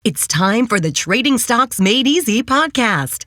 It's time for the Trading Stocks Made Easy podcast.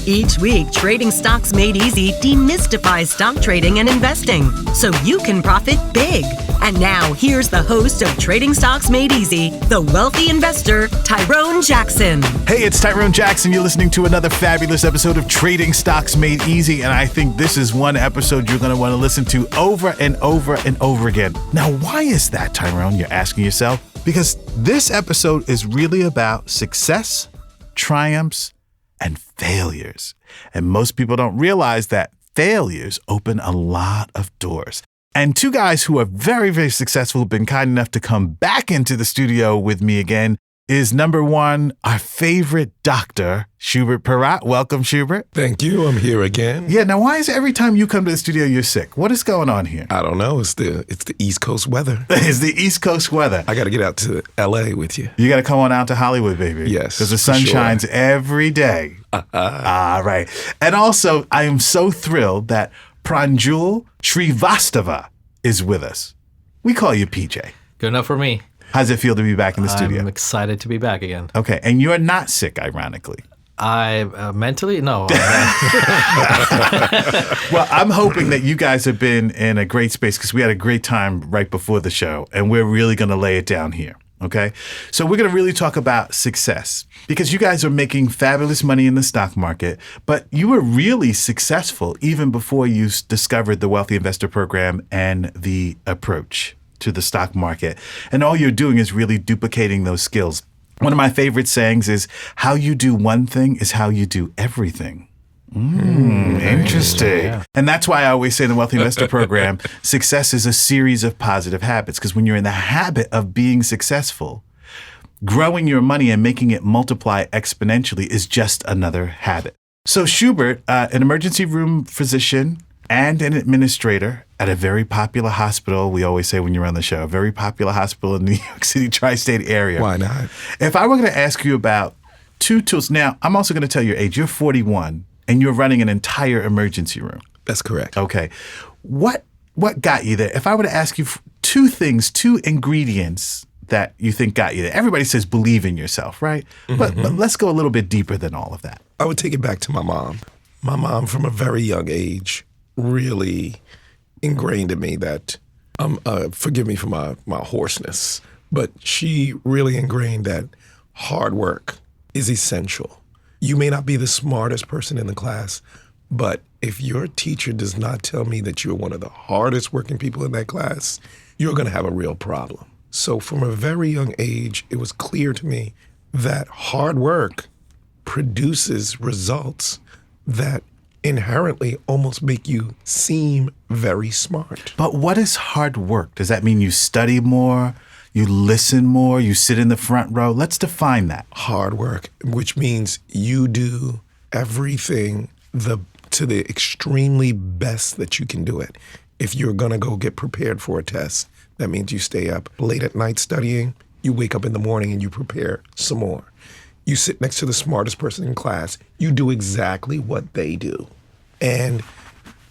Each week, Trading Stocks Made Easy demystifies stock trading and investing so you can profit big. And now, here's the host of Trading Stocks Made Easy, the wealthy investor, Tyrone Jackson. Hey, it's Tyrone Jackson. You're listening to another fabulous episode of Trading Stocks Made Easy, and I think this is one episode you're going to want to listen to over and over and over again. Now, why is that, Tyrone? You're asking yourself? Because this episode is really about success, triumphs, and failures. And most people don't realize that failures open a lot of doors. And two guys who are very, very successful, who've been kind enough to come back into the studio with me again, is number one, our favorite doctor, Schubert Perott. Welcome, Schubert. Thank you. I'm here again. Yeah. Now, why is it every time you come to the studio, you're sick? What is going on here? I don't know. It's the East Coast weather. It's the East Coast weather. I got to get out to L.A. with you. You got to come on out to Hollywood, baby. Yes. Because the sun shines every day. All right. And also, I am so thrilled that Pran Srivastava is with us. We call you PJ. Good enough for me. How does it feel to be back in the studio? I'm excited to be back again. Okay. And you're not sick, ironically. Mentally? No. Well, I'm hoping that you guys have been in a great space because we had a great time right before the show, and we're really going to lay it down here. Okay. So we're going to really talk about success because you guys are making fabulous money in the stock market, but you were really successful even before you discovered the Wealthy Investor Program and the approach to the stock market. And all you're doing is really duplicating those skills. One of my favorite sayings is, how you do one thing is how you do everything. Interesting. Yeah. And that's why I always say in the Wealthy Investor Program, success is a series of positive habits. Because when you're in the habit of being successful, growing your money and making it multiply exponentially is just another habit. So Schubert, an emergency room physician and an administrator at a very popular hospital, we always say when you're on the show, a very popular hospital in the New York City tri-state area. Why not? If I were going to ask you about two tools, now I'm also going to tell your age. You're 41 and you're running an entire emergency room. That's correct. Okay. What got you there? If I were to ask you two things, two ingredients that you think got you there. Everybody says believe in yourself, right? Mm-hmm. But let's go a little bit deeper than all of that. I would take it back to my mom. My mom, from a very young age, really ingrained in me that, forgive me for my hoarseness, but she really ingrained that hard work is essential. You may not be the smartest person in the class, but if your teacher does not tell me that you're one of the hardest working people in that class, you're going to have a real problem. So from a very young age, it was clear to me that hard work produces results that inherently almost make you seem very smart. But what is hard work? Does that mean you study more, you listen more, you sit in the front row? Let's define that. Hard work, which means you do everything to the extremely best that you can do it. If you're going to go get prepared for a test, that means you stay up late at night studying, you wake up in the morning and you prepare some more. You sit next to the smartest person in class, you do exactly what they do. And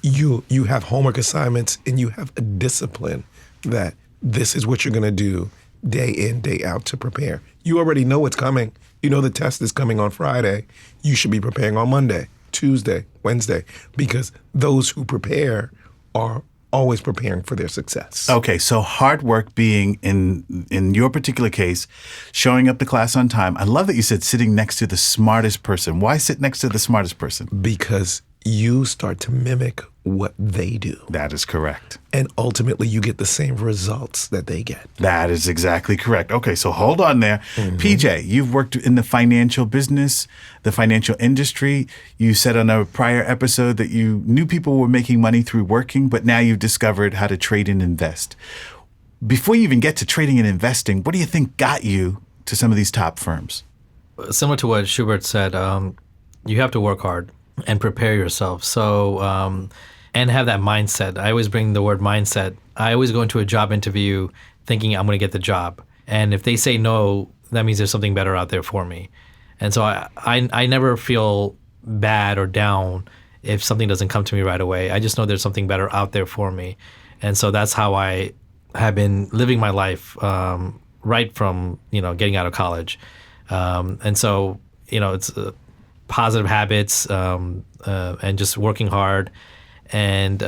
you have homework assignments and you have a discipline that this is what you're going to do day in, day out to prepare. You already know what's coming. You know the test is coming on Friday. You should be preparing on Monday, Tuesday, Wednesday, because those who prepare are always preparing for their success. Okay, so hard work being, in your particular case, showing up to class on time. I love that you said sitting next to the smartest person. Why sit next to the smartest person? Because you start to mimic what they do. That is correct. And ultimately, you get the same results that they get. That is exactly correct. Okay, so hold on there. Mm-hmm. PJ, you've worked in the financial business, the financial industry. You said on a prior episode that you knew people were making money through working, but now you've discovered how to trade and invest. Before you even get to trading and investing, what do you think got you to some of these top firms? Similar to what Schubert said, you have to work hard and prepare yourself. So, and have that mindset. I always bring the word mindset. I always go into a job interview thinking I'm going to get the job. And if they say no, that means there's something better out there for me. And so I never feel bad or down if something doesn't come to me right away. I just know there's something better out there for me. And so that's how I have been living my life right from, getting out of college. And so, it's positive habits and just working hard and,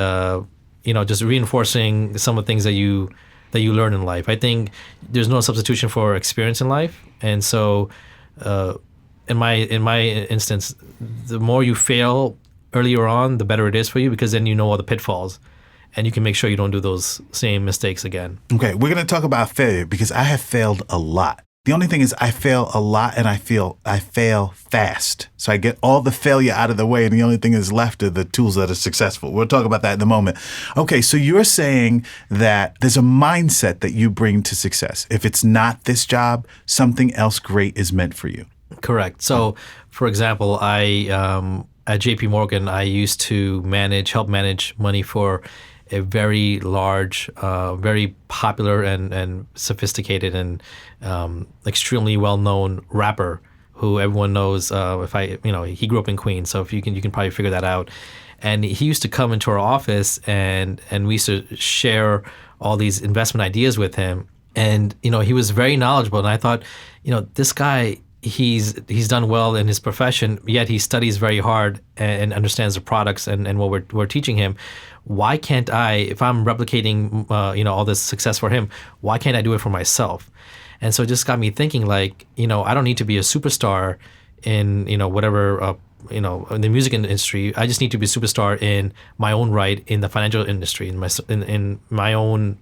just reinforcing some of the things that you learn in life. I think there's no substitution for experience in life. And so in my instance, the more you fail earlier on, the better it is for you, because then you know all the pitfalls and you can make sure you don't do those same mistakes again. Okay, we're going to talk about failure because I have failed a lot. The only thing is I fail a lot and I fail fast. So I get all the failure out of the way and the only thing that's left are the tools that are successful. We'll talk about that in a moment. Okay, so you're saying that there's a mindset that you bring to success. If it's not this job, something else great is meant for you. Correct. So, for example, I at JP Morgan, I used to help manage money for a very large, very popular and sophisticated and extremely well-known rapper who everyone knows. He grew up in Queens, so if you can probably figure that out. And he used to come into our office and we used to share all these investment ideas with him. And he was very knowledgeable. And I thought, this guy, he's done well in his profession, yet he studies very hard and understands the products and what we're teaching him. Why can't I, if I'm replicating, all this success for him, why can't I do it for myself? And so it just got me thinking, I don't need to be a superstar in, whatever, in the music industry. I just need to be a superstar in my own right, in the financial industry, in my own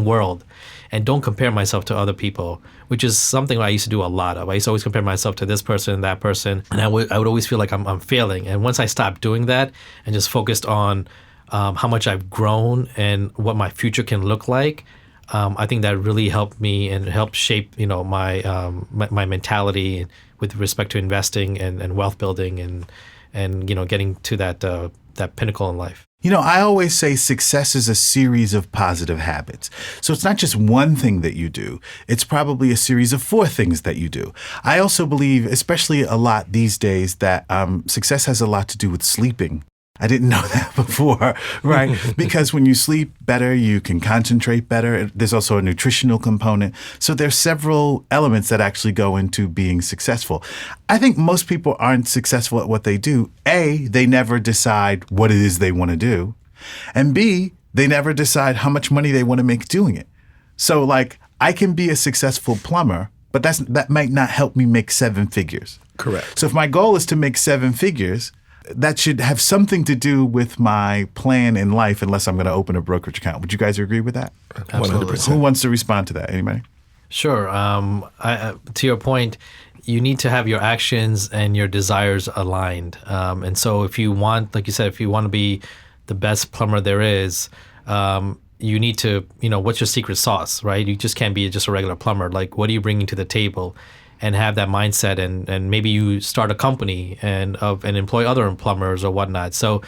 world, and don't compare myself to other people, which is something I used to do a lot of. I used to always compare myself to this person, that person, and I would always feel like I'm failing. And once I stopped doing that and just focused on how much I've grown and what my future can look like, I think that really helped me and helped shape, my mentality with respect to investing and wealth building and getting to that pinnacle in life. I always say success is a series of positive habits. So it's not just one thing that you do. It's probably a series of 4 things that you do. I also believe, especially a lot these days, that success has a lot to do with sleeping. I didn't know that before, right? Because when you sleep better, you can concentrate better. There's also a nutritional component. So there's several elements that actually go into being successful. I think most people aren't successful at what they do. A, they never decide what it is they want to do. And B, they never decide how much money they want to make doing it. So I can be a successful plumber, but that might not help me make 7 figures. Correct. So if my goal is to make 7 figures, that should have something to do with my plan in life, unless I'm going to open a brokerage account. Would you guys agree with that? Absolutely. 100%. Who wants to respond to that? Anybody? Sure. To your point, you need to have your actions and your desires aligned. And so if you want, like you said, if you want to be the best plumber there is, you need to, what's your secret sauce, right? You just can't be just a regular plumber. What are you bringing to the table? And have that mindset, and maybe you start a company and employ other plumbers or whatnot. So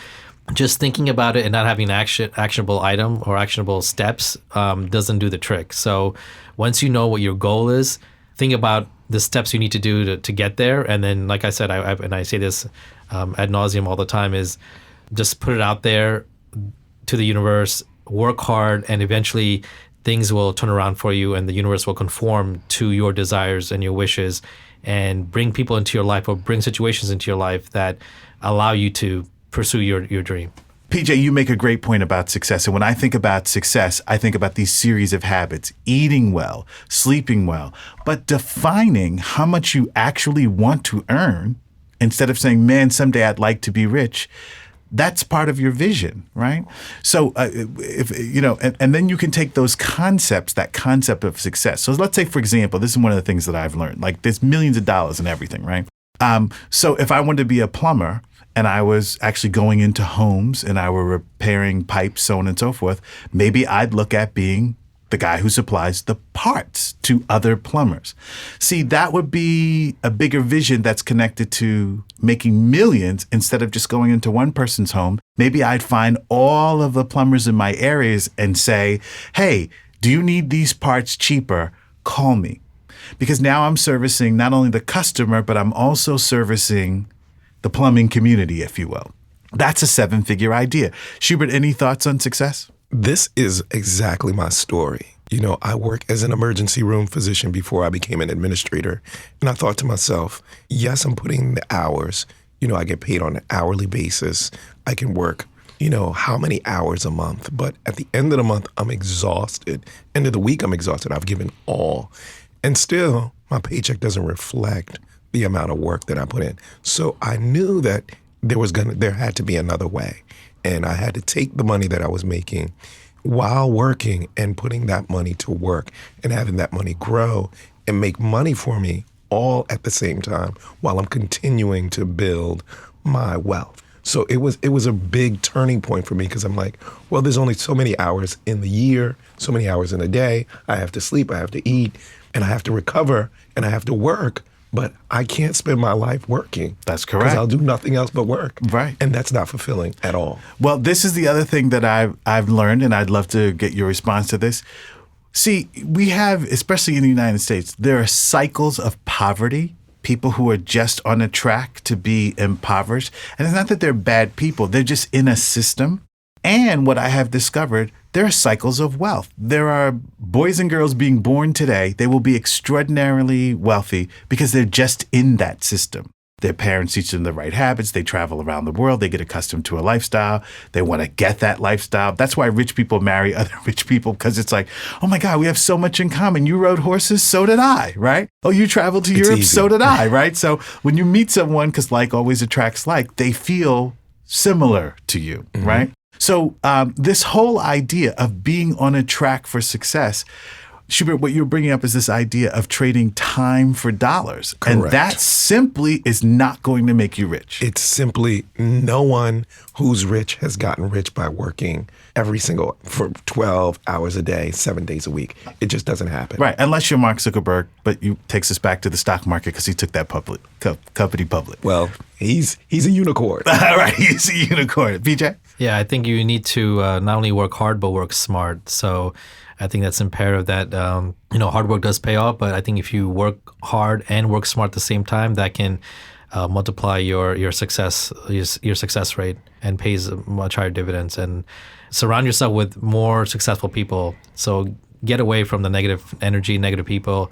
just thinking about it and not having an actionable item or actionable steps doesn't do the trick. So once you know what your goal is, think about the steps you need to do to get there. And then, like I said, I say this ad nauseum all the time, is just put it out there to the universe, work hard, and eventually things will turn around for you and the universe will conform to your desires and your wishes and bring people into your life or bring situations into your life that allow you to pursue your dream. PJ, you make a great point about success. And when I think about success, I think about these series of habits: eating well, sleeping well, but defining how much you actually want to earn instead of saying, man, someday I'd like to be rich. That's part of your vision, right? So, and then you can take those concepts, that concept of success. So let's say, for example, this is one of the things that I've learned, there's millions of dollars in everything, right? So if I wanted to be a plumber and I was actually going into homes and I were repairing pipes, so on and so forth, maybe I'd look at being the guy who supplies the parts to other plumbers. See, that would be a bigger vision that's connected to making millions instead of just going into one person's home. Maybe I'd find all of the plumbers in my areas and say, hey, do you need these parts cheaper? Call me. Because now I'm servicing not only the customer, but I'm also servicing the plumbing community, if you will. That's a 7-figure idea. Schubert, any thoughts on success? This is exactly my story. I work as an emergency room physician before I became an administrator. And I thought to myself, yes, I'm putting in the hours. I get paid on an hourly basis. I can work, how many hours a month. But at the end of the month, I'm exhausted. End of the week, I'm exhausted. I've given all. And still, my paycheck doesn't reflect the amount of work that I put in. So I knew that there had to be another way. And I had to take the money that I was making while working and putting that money to work and having that money grow and make money for me all at the same time while I'm continuing to build my wealth. So it was a big turning point for me because I'm like, well, there's only so many hours in the year, so many hours in a day. I have to sleep, I have to eat, and I have to recover, and I have to work. But I can't spend my life working. That's correct. Because I'll do nothing else but work. Right. And that's not fulfilling at all. Well, this is the other thing that I've learned, and I'd love to get your response to this. See, we have, especially in the United States, there are cycles of poverty, people who are just on a track to be impoverished. And it's not that they're bad people, they're just in a system. And what I have discovered, there are cycles of wealth. There are boys and girls being born today. They will be extraordinarily wealthy because they're just in that system. Their parents teach them the right habits. They travel around the world. They get accustomed to a lifestyle. They want to get that lifestyle. That's why rich people marry other rich people, because it's like, oh my God, we have so much in common. You rode horses, so did I, right? Oh, you traveled to Europe, so did I, right? So when you meet someone, because like always attracts like, they feel similar to you, right? So this whole idea of being on a track for success, Schubert, what you're bringing up is this idea of trading time for dollars. Correct. And that simply is not going to make you rich. It's simply no one who's rich has gotten rich by working for 12 hours a day, 7 days a week. It just doesn't happen. Right, unless you're Mark Zuckerberg, but you takes us back to the stock market because he took that company public. Well, he's a unicorn. All right, he's a unicorn. PJ? Yeah, I think you need to not only work hard, but work smart. So I think that's imperative that, hard work does pay off. But I think if you work hard and work smart at the same time, that can multiply your success rate and pays much higher dividends. And surround yourself with more successful people. So get away from the negative energy, negative people,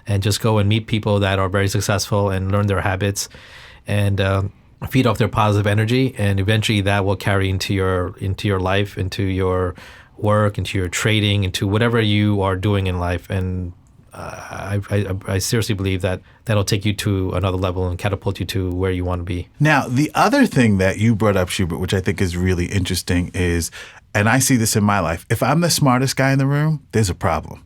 and just go and meet people that are very successful and learn their habits and feed off their positive energy. And eventually that will carry into your life, into your work, into your trading, into whatever you are doing in life. And I seriously believe that that'll take you to another level and catapult you to where you want to be. Now, the other thing that you brought up, Schubert, which I think is really interesting is, and I see this in my life, if I'm the smartest guy in the room, there's a problem,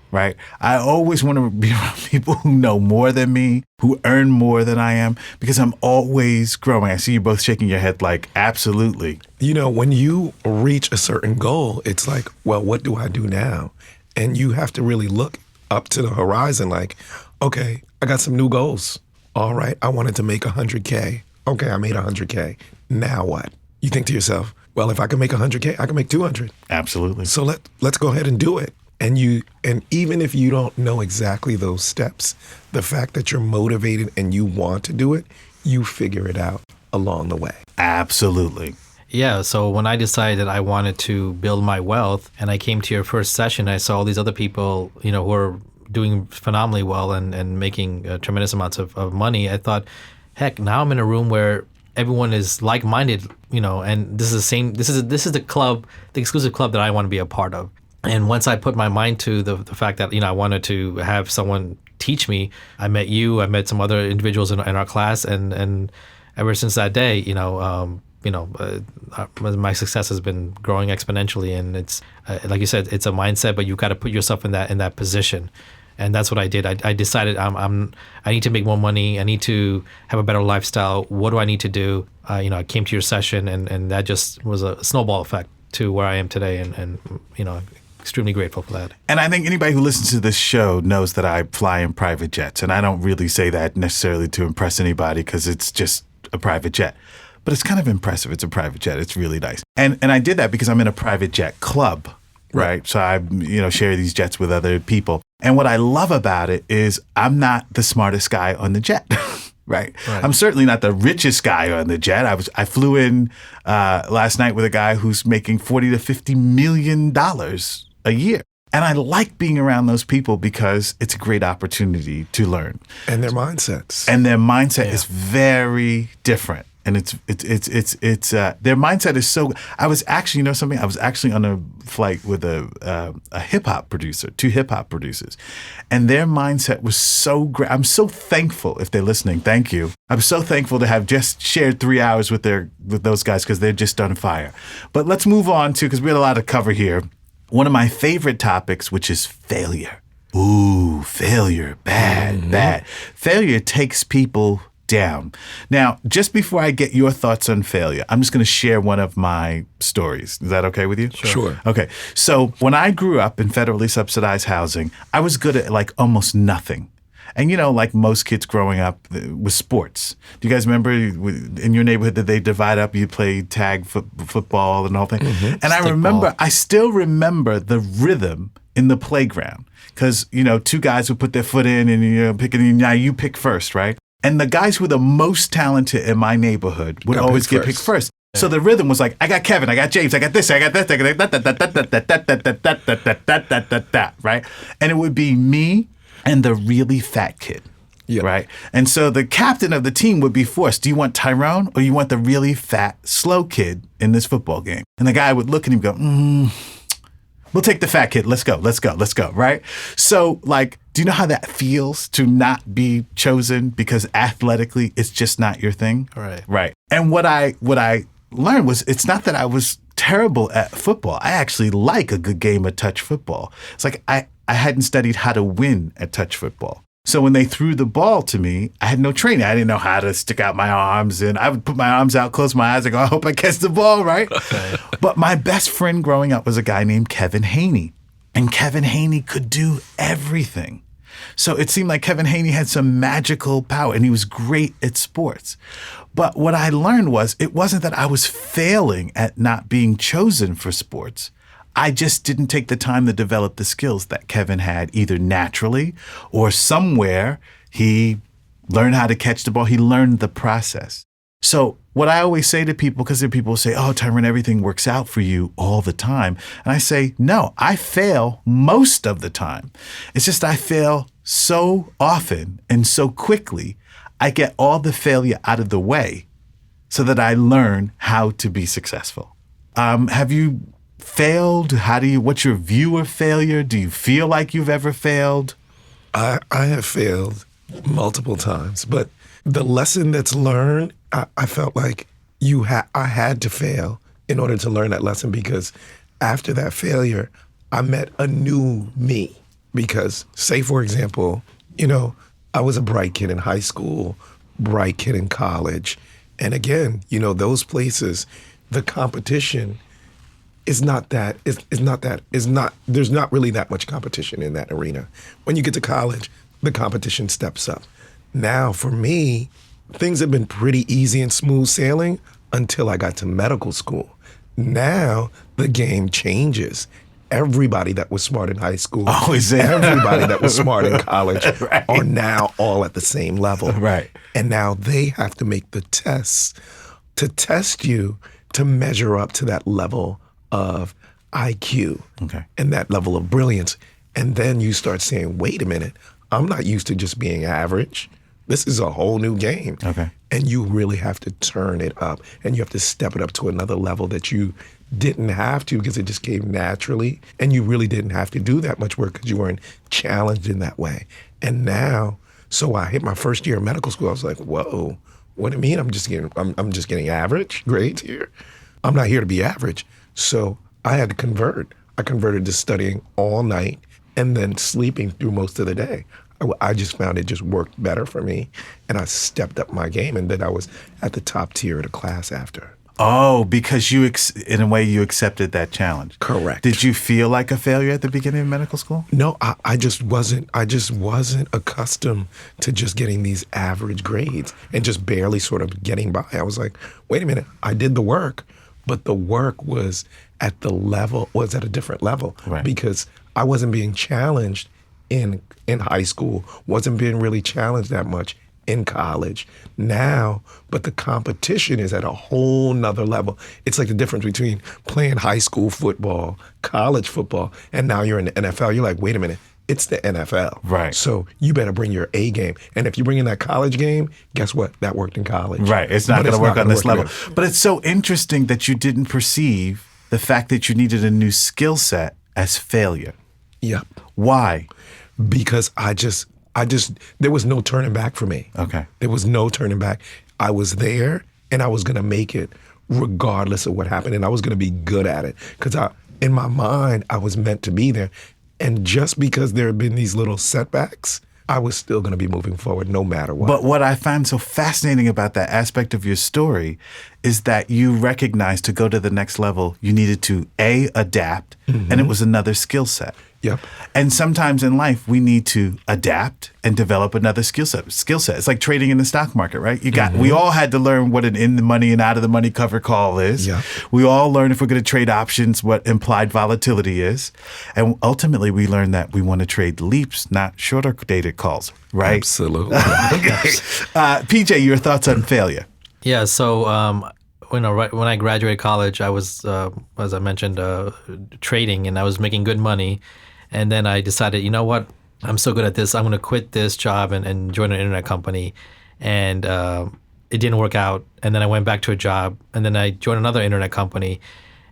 right? I always want to be around people who know more than me, who earn more than I am, because I'm always growing. I see you both shaking your head like, absolutely. When you reach a certain goal, it's like, well, what do I do now? And you have to really look up to the horizon like, okay, I got some new goals. All right, I wanted to make 100K. Okay, I made 100K. Now what? You think to yourself, well, if I can make 100K, I can make 200. Absolutely. So let's go ahead and do it. And even if you don't know exactly those steps, the fact that you're motivated and you want to do it, you figure it out along the way. Absolutely. Yeah, so when I decided that I wanted to build my wealth and I came to your first session, I saw all these other people, who are doing phenomenally well and making tremendous amounts of money. I thought, heck, now I'm in a room where everyone is like-minded, and this is the club, the exclusive club that I want to be a part of. And once I put my mind to the fact that, I wanted to have someone teach me, I met you, I met some other individuals in our class, and ever since that day, my success has been growing exponentially, and it's like you said, it's a mindset, but you got to put yourself in that position, and that's what I did. I decided I need to make more money. I need to have a better lifestyle. What do I need to do? I came to your session, and that just was a snowball effect to where I am today, and extremely grateful for that. And I think anybody who listens to this show knows that I fly in private jets, and I don't really say that necessarily to impress anybody because it's just a private jet. But it's kind of impressive. It's a private jet. It's really nice. And I did that because I'm in a private jet club, right? So I, share these jets with other people. And what I love about it is I'm not the smartest guy on the jet, right? I'm certainly not the richest guy on the jet. I flew in last night with a guy who's making $40 to $50 million a year. And I like being around those people because it's a great opportunity to learn. And their mindsets. And their mindset is very different. And it's their mindset is so. I was actually, you know something? I was actually on a flight with a hip hop producer, 2 hip hop producers, and their mindset was so great. I'm so thankful if they're listening. Thank you. I'm so thankful to have just shared 3 hours with those guys because they're just on fire. But let's move on to, because we had a lot to cover here, one of my favorite topics, which is failure. Ooh, failure, bad. Failure takes people down. Now, just before I get your thoughts on failure, I'm just going to share one of my stories. Is that okay with you? Sure. Okay. So when I grew up in federally subsidized housing, I was good at like almost nothing. And, you know, like most kids growing up with sports. Do you guys remember in your neighborhood that they divide up, you play tag football and all that? And I still remember the rhythm in the playground because, you know, 2 guys would put their foot in and, you know, now you pick first, right? And the guys who were the most talented in my neighborhood would always get picked first. So the rhythm was like, I got Kevin, I got James, I got this, I got that, right? And it would be me and the really fat kid, right? And so the captain of the team would be forced, do you want Tyrone or you want the really fat, slow kid in this football game? And the guy would look at him and go, we'll take the fat kid. Let's go, right? So, like, do you know how that feels to not be chosen because athletically it's just not your thing? Right. And what I learned was it's not that I was terrible at football. I actually like a good game of touch football. It's like I hadn't studied how to win at touch football. So when they threw the ball to me, I had no training. I didn't know how to stick out my arms, and I would put my arms out, close my eyes, and go, I hope I catch the ball, right? But my best friend growing up was a guy named Kevin Haney, and Kevin Haney could do everything. So it seemed like Kevin Haney had some magical power, and he was great at sports. But what I learned was it wasn't that I was failing at not being chosen for sports. I just didn't take the time to develop the skills that Kevin had, either naturally or somewhere he learned how to catch the ball. He learned the process. So what I always say to people, because there are people who say, oh, Tyrone, everything works out for you all the time. And I say, no, I fail most of the time. It's just I fail so often and so quickly, I get all the failure out of the way so that I learn how to be successful. Have you failed? What's your view of failure? Do you feel like you've ever failed? I have failed multiple times, but the lesson that's learned, I felt like I had to fail in order to learn that lesson, because after that failure, I met a new me. Because, say, for example, you know, I was a bright kid in high school, bright kid in college. And again, you know, those places, the competition there's not really that much competition in that arena. When you get to college, the competition steps up. Now, for me, things have been pretty easy and smooth sailing until I got to medical school. Now, the game changes. Everybody that was smart in high school, everybody that was smart in college are now all at the same level. Right. And now they have to make the tests to test you to measure up to that level of IQ and that level of brilliance. And then you start saying, wait a minute, I'm not used to just being average. This is a whole new game. And you really have to turn it up, and you have to step it up to another level that you didn't have to because it just came naturally, and you really didn't have to do that much work because you weren't challenged in that way. And now, so I hit my first year of medical school. I was like, whoa, what do you mean I'm just getting average grades here? I'm not here to be average. So I had to convert. I converted to studying all night and then sleeping through most of the day. I just found it just worked better for me, and I stepped up my game, and then I was at the top tier of the class after. Oh, because in a way you accepted that challenge. Correct. Did you feel like a failure at the beginning of medical school? No, I just wasn't accustomed to just getting these average grades and just barely sort of getting by. I was like, wait a minute, I did the work, but the work was at a different level, because I wasn't being challenged in high school, wasn't being really challenged that much in college now, but the competition is at a whole nother level. It's like the difference between playing high school football, college football, and now you're in the NFL. You're like, wait a minute, it's the NFL. Right. So you better bring your A game. And if you bring in that college game, guess what? That worked in college. Right. It's not But going to work on this level. here. But it's so interesting that you didn't perceive the fact that you needed a new skill set as failure. Yep. Why? Because I just, there was no turning back for me. Okay. There was no turning back. I was there and I was going to make it regardless of what happened. And I was going to be good at it because in my mind, I was meant to be there. And just because there had been these little setbacks, I was still going to be moving forward no matter what. But what I find so fascinating about that aspect of your story is that you recognized to go to the next level, you needed to A, adapt, and it was another skill set. Yep. And sometimes in life, we need to adapt and develop another skill set. It's like trading in the stock market, right? We all had to learn what an in the money and out of the money cover call is. Yeah. We all learn if we're going to trade options, what implied volatility is. And ultimately, we learn that we want to trade leaps, not shorter dated calls, right? Absolutely. Okay. PJ, your thoughts on failure? Yeah. So when I graduated college, I was, as I mentioned, trading, and I was making good money. And then I decided, you know what? I'm so good at this. I'm going to quit this job and join an internet company. And it didn't work out. And then I went back to a job. And then I joined another internet company.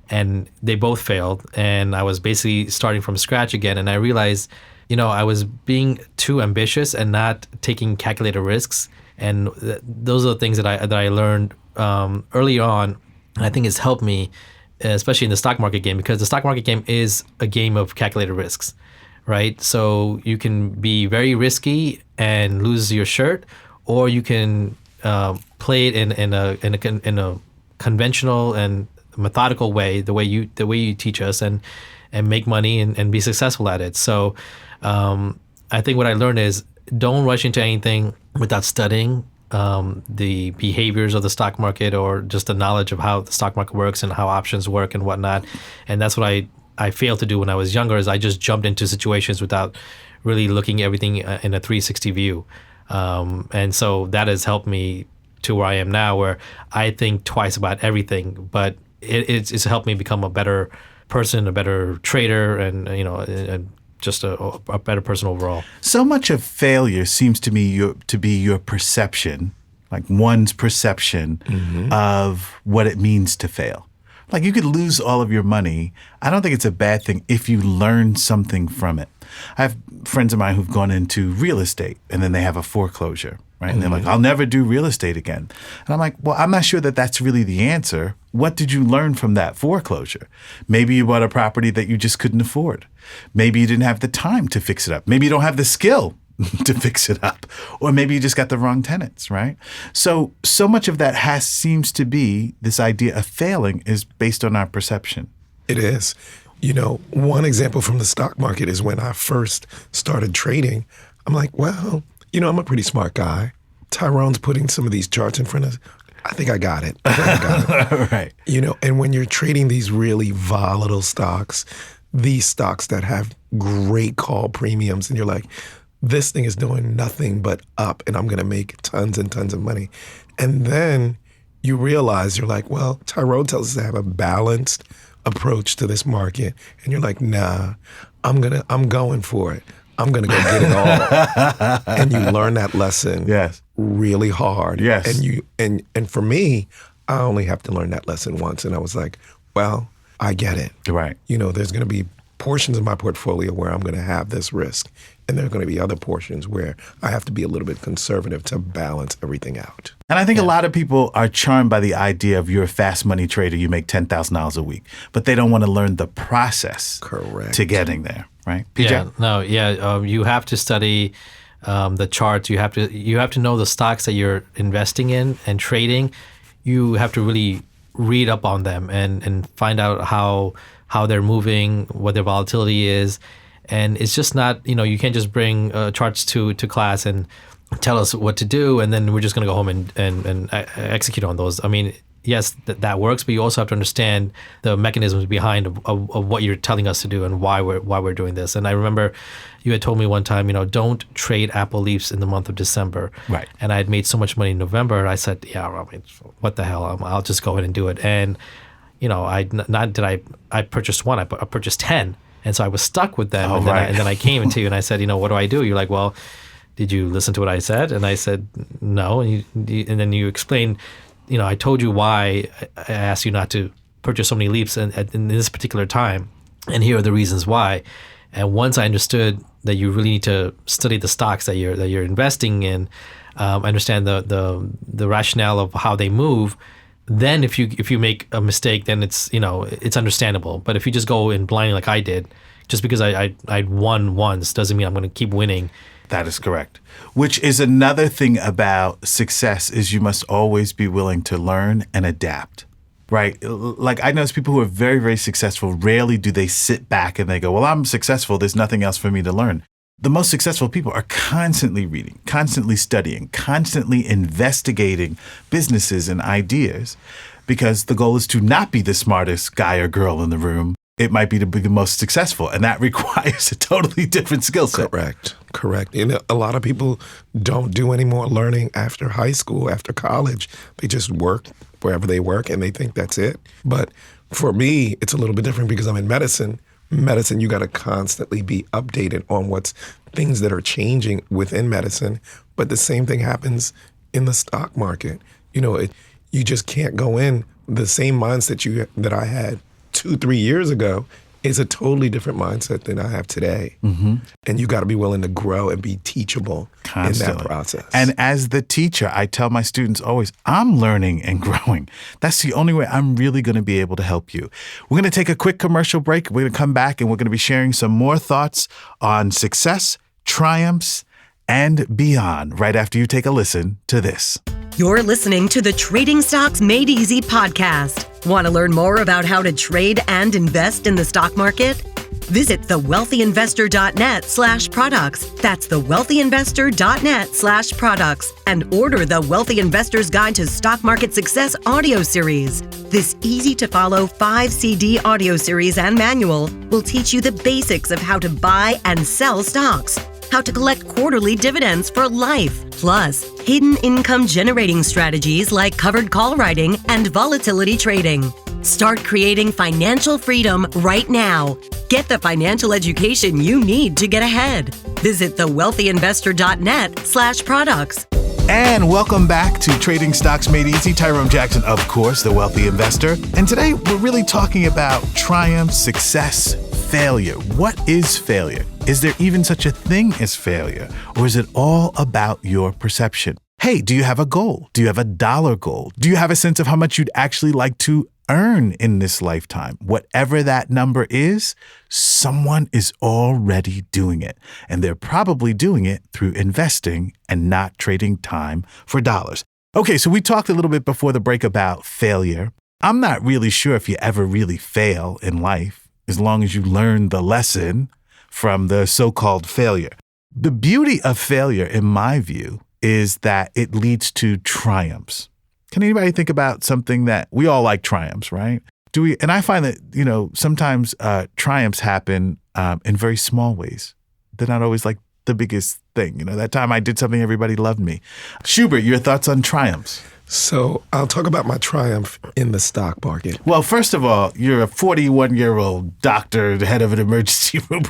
And they both failed. And I was basically starting from scratch again. And I realized, I was being too ambitious and not taking calculated risks. And those are the things that I learned early on. And I think it's helped me, especially in the stock market game, because the stock market game is a game of calculated risks, right? So you can be very risky and lose your shirt, or you can play it in a conventional and methodical way, the way you teach us, and make money and be successful at it. So I think what I learned is don't rush into anything without studying the behaviors of the stock market, or just the knowledge of how the stock market works and how options work and whatnot. And that's what I failed to do when I was younger, is I just jumped into situations without really looking at everything in a 360 view. And so that has helped me to where I am now, where I think twice about everything, but it's helped me become a better person, a better trader, and just a better person overall. So much of failure seems to me to be your perception, like one's perception of what it means to fail. Like you could lose all of your money. I don't think it's a bad thing if you learn something from it. I have friends of mine who've gone into real estate and then they have a foreclosure, right? And they're like, I'll never do real estate again. And I'm like, well, I'm not sure that that's really the answer. What did you learn from that foreclosure? Maybe you bought a property that you just couldn't afford. Maybe you didn't have the time to fix it up. Maybe you don't have the skill to fix it up. Or maybe you just got the wrong tenants, right? So much of that seems to be this idea of failing is based on our perception. It is. One example from the stock market is when I first started trading, I'm like, well, I'm a pretty smart guy. Tyrone's putting some of these charts in front of us. I think I got it. Right. And when you're trading these really volatile stocks, these stocks that have great call premiums, and you're like, this thing is doing nothing but up, and I'm going to make tons and tons of money. And then you realize, you're like, well, Tyrone tells us to have a balanced approach to this market. And you're like, nah, I'm going for it. I'm going to go get it all. And you learn that lesson really hard. Yes. And for me, I only have to learn that lesson once. And I was like, well, I get it. Right. There's going to be portions of my portfolio where I'm going to have this risk. And there are going to be other portions where I have to be a little bit conservative to balance everything out. And I think a lot of people are charmed by the idea of you're a fast money trader, you make $10,000 a week, but they don't want to learn the process to getting there, right? PJ? You have to study the charts. You have to know the stocks that you're investing in and trading. You have to really read up on them and find out how they're moving, what their volatility is. And it's just not, you can't just bring charts to class and tell us what to do, and then we're just going to go home and execute on those. I mean, yes, that works, but you also have to understand the mechanisms behind of what you're telling us to do and why we're doing this. And I remember you had told me one time, don't trade apple leaves in the month of December. Right. And I had made so much money in November. I said, yeah, I mean, what the hell? I'll just go ahead and do it. And I purchased one, I purchased 10. And so I was stuck with them. And then I came to you and I said, what do I do? You're like, well, did you listen to what I said? And I said, no. And then you explained, I told you why I asked you not to purchase so many leaps in this particular time. And here are the reasons why. And once I understood that you really need to study the stocks that you're investing in, understand the rationale of how they move, then if you make a mistake, then it's understandable. But if you just go in blindly like I did, just because I'd won once doesn't mean I'm going to keep winning. That is correct. Which is another thing about success is you must always be willing to learn and adapt, right? Like I know people who are very, very successful, rarely do they sit back and they go, well, I'm successful. There's nothing else for me to learn. The most successful people are constantly reading, constantly studying, constantly investigating businesses and ideas because the goal is to not be the smartest guy or girl in the room. It might be to be the most successful, and that requires a totally different skill set. Correct. A lot of people don't do any more learning after high school, after college. They just work wherever they work, and they think that's it. But for me, it's a little bit different because I'm in medicine. Medicine, you got to constantly be updated on what's things that are changing within medicine. But the same thing happens in the stock market. You just can't go in the same mindset that I had 2-3 years ago is a totally different mindset than I have today. Mm-hmm. And you got to be willing to grow and be teachable constantly in that process. And as the teacher, I tell my students always, I'm learning and growing. That's the only way I'm really going to be able to help you. We're going to take a quick commercial break. We're going to come back and we're going to be sharing some more thoughts on success, triumphs, and beyond right after you take a listen to this. You're listening to the Trading Stocks Made Easy podcast. Want to learn more about how to trade and invest in the stock market? Visit thewealthyinvestor.net/products. That's thewealthyinvestor.net/products and order the Wealthy Investor's Guide to Stock Market Success audio series. This easy-to-follow 5-CD audio series and manual will teach you the basics of how to buy and sell stocks, how to collect quarterly dividends for life, plus hidden income generating strategies like covered call writing and volatility trading. Start creating financial freedom right now. Get the financial education you need to get ahead. Visit thewealthyinvestor.net/products. And welcome back to Trading Stocks Made Easy. Tyrone Jackson, of course, the wealthy investor. And today we're really talking about triumph, success, failure. What is failure? Is there even such a thing as failure? Or is it all about your perception? Hey, do you have a goal? Do you have a dollar goal? Do you have a sense of how much you'd actually like to earn in this lifetime? Whatever that number is, someone is already doing it. And they're probably doing it through investing and not trading time for dollars. Okay, so we talked a little bit before the break about failure. I'm not really sure if you ever really fail in life, as long as you learn the lesson from the so-called failure. The beauty of failure, in my view, is that it leads to triumphs. Can anybody think about something that we all like triumphs, right? Do we? And I find that, sometimes triumphs happen in very small ways. They're not always like the biggest thing. That time I did something, everybody loved me. Schubert, your thoughts on triumphs? So I'll talk about my triumph in the stock market. Well, first of all, you're a 41-year-old doctor, the head of an emergency room.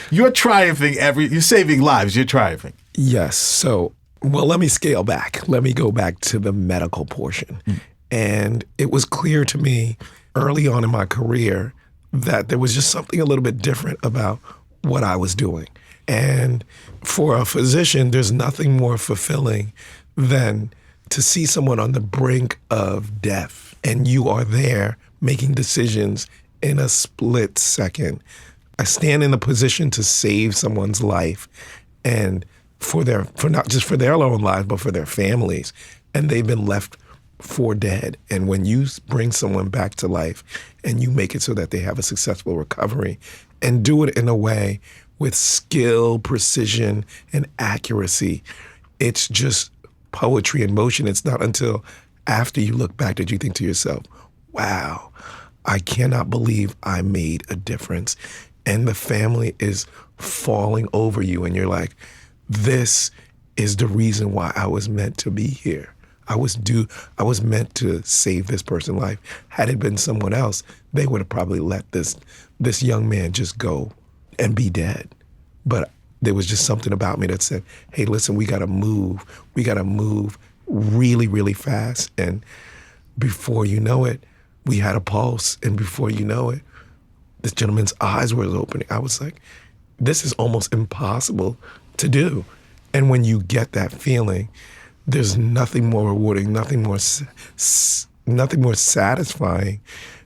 You're triumphing you're saving lives. You're triumphing. Yes. So, let me scale back. Let me go back to the medical portion. And it was clear to me early on in my career that there was just something a little bit different about what I was doing. And for a physician, there's nothing more fulfilling than to see someone on the brink of death and you are there making decisions in a split second. I stand in the position to save someone's life and for not just for their own lives, but for their families. And they've been left for dead. And when you bring someone back to life and you make it so that they have a successful recovery and do it in a way with skill, precision, and accuracy, it's just poetry in motion. It's not until after you look back, did you think to yourself, wow, I cannot believe I made a difference? And the family is falling over you, and you're like, this is the reason why I was meant to be here. I was meant to save this person's life. Had it been someone else, they would have probably let this young man just go and be dead. But there was just something about me that said, hey, listen, we gotta move. We gotta move really, really fast. And before you know it, we had a pulse. And before you know it, this gentleman's eyes were opening. I was like, this is almost impossible to do. And when you get that feeling, there's nothing more rewarding, nothing more satisfying,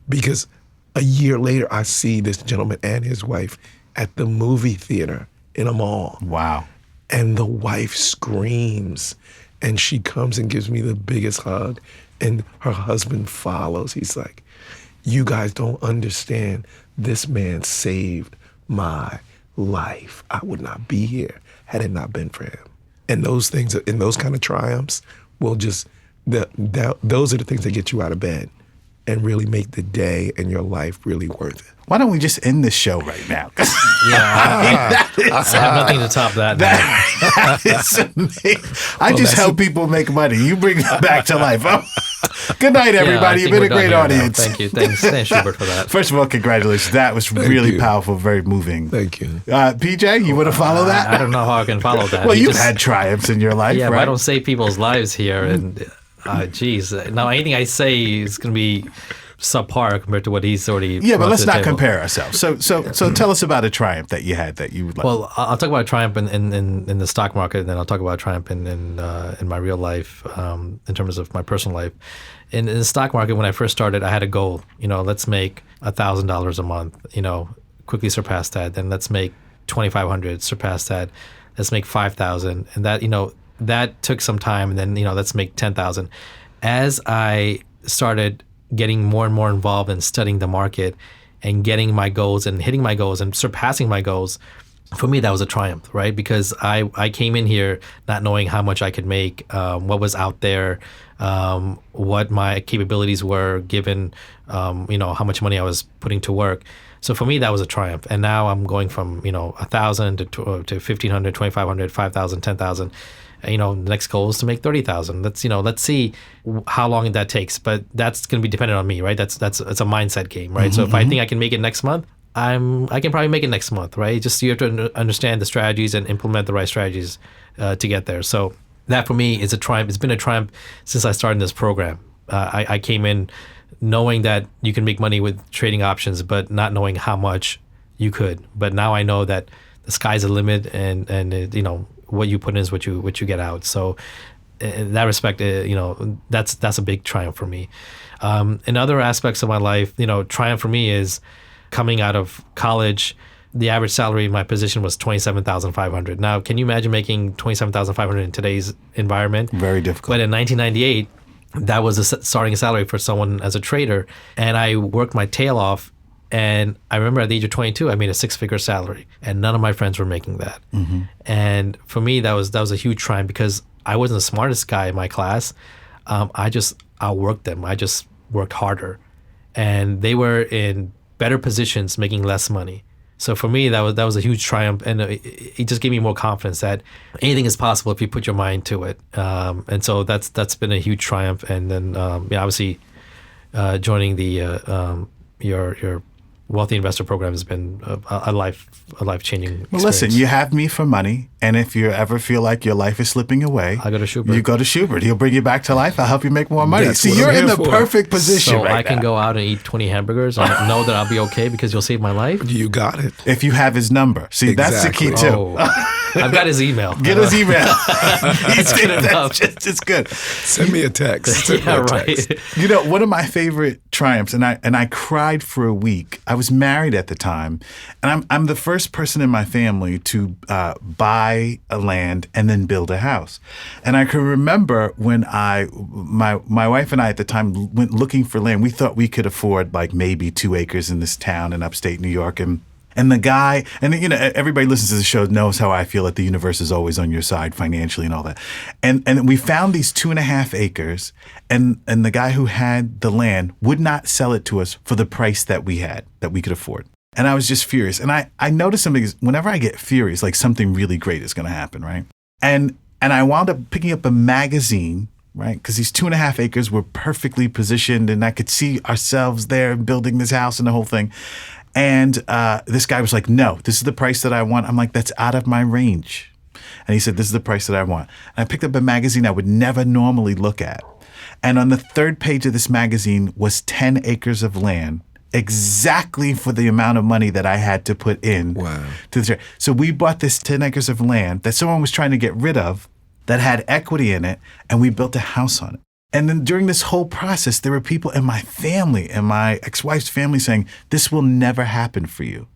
because a year later, I see this gentleman and his wife at the movie theater in a mall. Wow. And the wife screams, and she comes and gives me the biggest hug, and her husband follows. He's like, you guys don't understand. This man saved my life. I would not be here had it not been for him. And those things, and those kind of triumphs will just, those are the things that get you out of bed and really make the day and your life really worth it. Why don't we just end this show right now? I have nothing to top that. That is amazing. I just help people make money. You bring it back to life. Good night, everybody. You've been a great audience. Thank you. Thanks, Schubert, for that. First of all, congratulations. That was really powerful, very moving. Thank you. PJ, you want to follow that? I don't know how I can follow that. Well, you've had triumphs in your life, yeah, right? but I don't save people's lives here. And, geez. Now, anything I say is going to be subpar compared to what he's already. Yeah, but brought let's to the not table. compare ourselves. So tell us about a triumph that you had that you would like. Well, I'll talk about a triumph in the stock market, and then I'll talk about a triumph in my real life, in terms of my personal life. In the stock market, when I first started, I had a goal. Let's make $1,000 a month. Quickly surpass that. Then let's make $2,500. Surpass that. Let's make $5,000, and that that took some time. And then let's make $10,000. As I started getting more and more involved in studying the market and getting my goals and hitting my goals and surpassing my goals, for me, that was a triumph, right? Because I came in here not knowing how much I could make, what was out there, what my capabilities were given, how much money I was putting to work. So for me, that was a triumph. And now I'm going from, 1,000 to 1,500, 2,500, 5,000, 10,000. The next goal is to make 30,000. Let's see how long that takes. But that's going to be dependent on me, right? It's a mindset game, right? So if I think I can make it next month, I can probably make it next month, right? Just you have to understand the strategies and implement the right strategies to get there. So that for me is a triumph. It's been a triumph since I started this program. I came in knowing that you can make money with trading options, but not knowing how much you could. But now I know that the sky's the limit, and what you put in is what you get out. So in that respect, that's a big triumph for me. In other aspects of my life, triumph for me is coming out of college. The average salary in my position was $27,500. Now, can you imagine making $27,500 in today's environment? Very difficult. But in 1998, that was a starting salary for someone as a trader, and I worked my tail off. And I remember at the age of 22, I made a six-figure salary, and none of my friends were making that. Mm-hmm. And for me, that was a huge triumph, because I wasn't the smartest guy in my class. I just outworked them. I just worked harder, and they were in better positions, making less money. So for me, that was a huge triumph, and it just gave me more confidence that anything is possible if you put your mind to it. And so that's been a huge triumph. And then obviously joining the your Wealthy Investor Program has been a life-changing experience. Well, listen, you have me for money, and if you ever feel like your life is slipping away, I go to Schubert. You go to Schubert. He'll bring you back to life. I'll help you make more money. That's See, what you're I'm in here the for. perfect position So right I can now. go out and eat 20 hamburgers and know that I'll be okay because you'll save my life? You got it. If you have his number. See, that's the key, Exactly. too. Oh, I've got his email. Get his email. That's good enough. It's good. Send me a text. Send me Yeah, a text. right. One of my favorite triumphs, and I cried for a week. I was married at the time, and I'm the first person in my family to buy a land and then build a house. And I can remember when my wife and I at the time went looking for land. We thought we could afford like maybe 2 acres in this town in upstate New York, and And the guy, and everybody listens to the show knows how I feel that the universe is always on your side financially and all that. And we found these 2.5 acres, and the guy who had the land would not sell it to us for the price that we could afford. And I was just furious. And I noticed something, whenever I get furious, like something really great is going to happen, right? And I wound up picking up a magazine, right? Because these 2.5 acres were perfectly positioned, and I could see ourselves there building this house and the whole thing. And this guy was like, no, this is the price that I want. I'm like, that's out of my range. And he said, this is the price that I want. And I picked up a magazine I would never normally look at. And on the 3rd page of this magazine was 10 acres of land, exactly for the amount of money that I had to put in. Wow. So we bought this 10 acres of land that someone was trying to get rid of that had equity in it, and we built a house on it. And then during this whole process, there were people in my family and my ex-wife's family saying, this will never happen for you.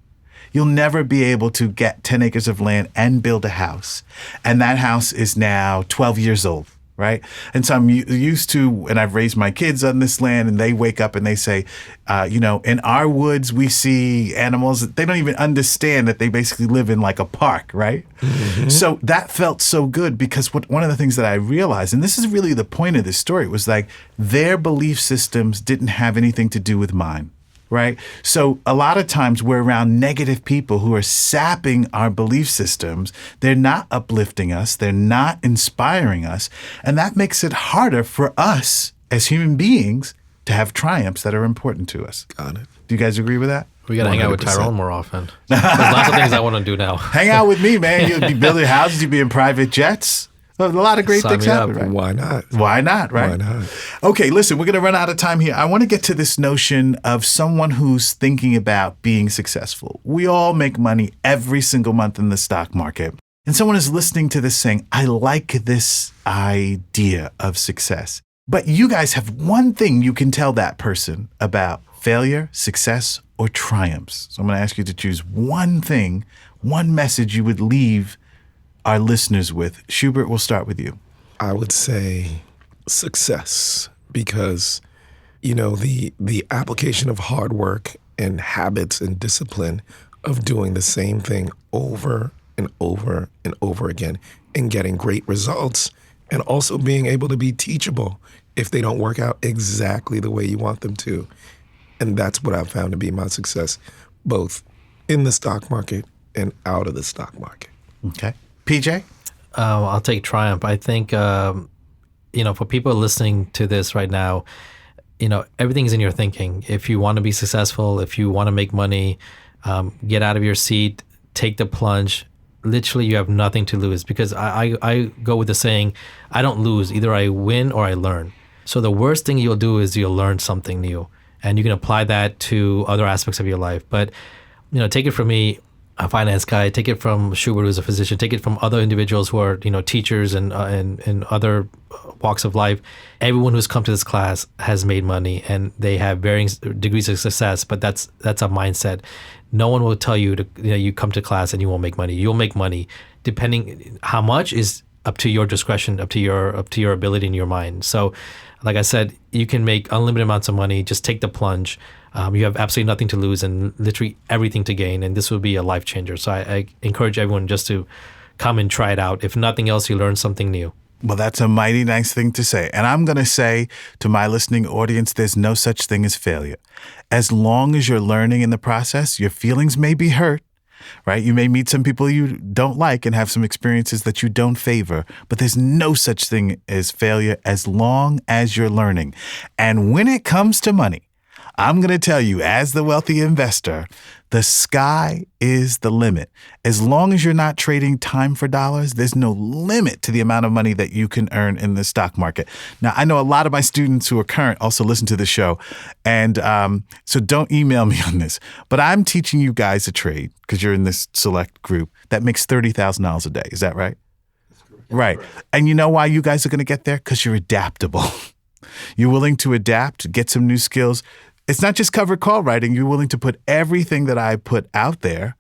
You'll never be able to get 10 acres of land and build a house. And that house is now 12 years old, right? And so I'm used to, and I've raised my kids on this land, and they wake up and they say, in our woods, we see animals. They don't even understand that they basically live in like a park, right? Mm-hmm. So that felt so good because one of the things that I realized, and this is really the point of this story, was like their belief systems didn't have anything to do with mine. Right? So a lot of times we're around negative people who are sapping our belief systems. They're not uplifting us. They're not inspiring us. And that makes it harder for us as human beings to have triumphs that are important to us. Got it. Do you guys agree with that? We got to hang out with Tyrone more often. There's lots of things I want to do now. Hang out with me, man. You'll be building houses. You'll be in private jets. A lot of great things happen, right? Why not? Why not, right? Why not? Okay, listen, we're going to run out of time here. I want to get to this notion of someone who's thinking about being successful. We all make money every single month in the stock market. And someone is listening to this saying, I like this idea of success. But you guys have one thing you can tell that person about failure, success, or triumphs. So I'm going to ask you to choose one thing, one message you would leave our listeners with. Schubert, we'll start with you. I would say success, because, the application of hard work and habits and discipline of doing the same thing over and over and over again and getting great results, and also being able to be teachable if they don't work out exactly the way you want them to. And that's what I've found to be my success, both in the stock market and out of the stock market. Okay. PJ? I'll take triumph. I think, for people listening to this right now, everything's in your thinking. If you want to be successful, if you want to make money, get out of your seat, take the plunge. Literally, you have nothing to lose, because I go with the saying, I don't lose. Either I win or I learn. So the worst thing you'll do is you'll learn something new, and you can apply that to other aspects of your life. But, take it from me, a finance guy, take it from Schubert, who's a physician, take it from other individuals who are, teachers and other walks of life. Everyone who's come to this class has made money, and they have varying degrees of success, but that's a mindset. No one will tell you you come to class and you won't make money. You'll make money. Depending how much is up to your discretion, up to your ability in your mind. So, like I said, you can make unlimited amounts of money. Just take the plunge. You have absolutely nothing to lose and literally everything to gain, and this will be a life changer. So I encourage everyone just to come and try it out. If nothing else, you learn something new. Well, that's a mighty nice thing to say. And I'm going to say to my listening audience, there's no such thing as failure. As long as you're learning in the process, your feelings may be hurt, right? You may meet some people you don't like and have some experiences that you don't favor, but there's no such thing as failure as long as you're learning. And when it comes to money, I'm going to tell you, as the wealthy investor, the sky is the limit. As long as you're not trading time for dollars, there's no limit to the amount of money that you can earn in the stock market. Now, I know a lot of my students who are current also listen to the show, and so don't email me on this, but I'm teaching you guys a trade, because you're in this select group, that makes $30,000 a day. Is that right? Right. And you know why you guys are going to get there? Because you're adaptable. You're willing to adapt, get some new skills. It's not just covered call writing. You're willing to put everything that I put out there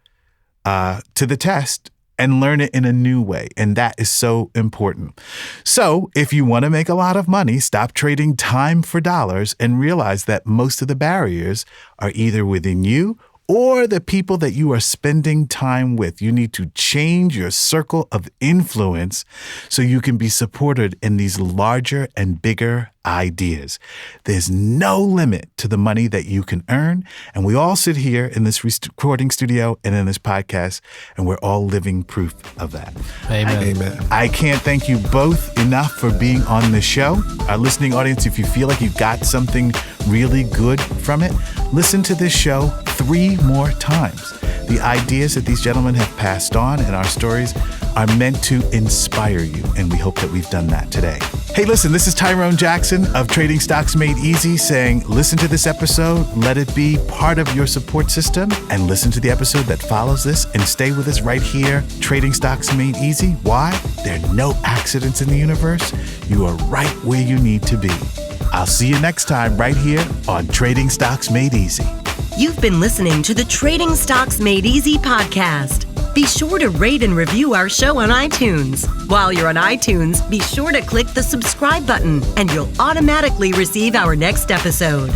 to the test and learn it in a new way. And that is so important. So if you want to make a lot of money, stop trading time for dollars and realize that most of the barriers are either within you or the people that you are spending time with. You need to change your circle of influence so you can be supported in these larger and bigger ideas. There's no limit to the money that you can earn. And we all sit here in this recording studio and in this podcast, and we're all living proof of that. Amen. Amen. I can't thank you both enough for being on the show. Our listening audience, if you feel like you got something really good from it, listen to this show 3 more times. The ideas that these gentlemen have passed on and our stories are meant to inspire you, and we hope that we've done that today. Hey, listen, this is Tyrone Jackson of Trading Stocks Made Easy saying, listen to this episode, let it be part of your support system, and listen to the episode that follows this, and stay with us right here, Trading Stocks Made Easy. Why? There are no accidents in the universe. You are right where you need to be. I'll see you next time right here on Trading Stocks Made Easy. You've been listening to the Trading Stocks Made Easy podcast. Be sure to rate and review our show on iTunes. While you're on iTunes, be sure to click the subscribe button and you'll automatically receive our next episode.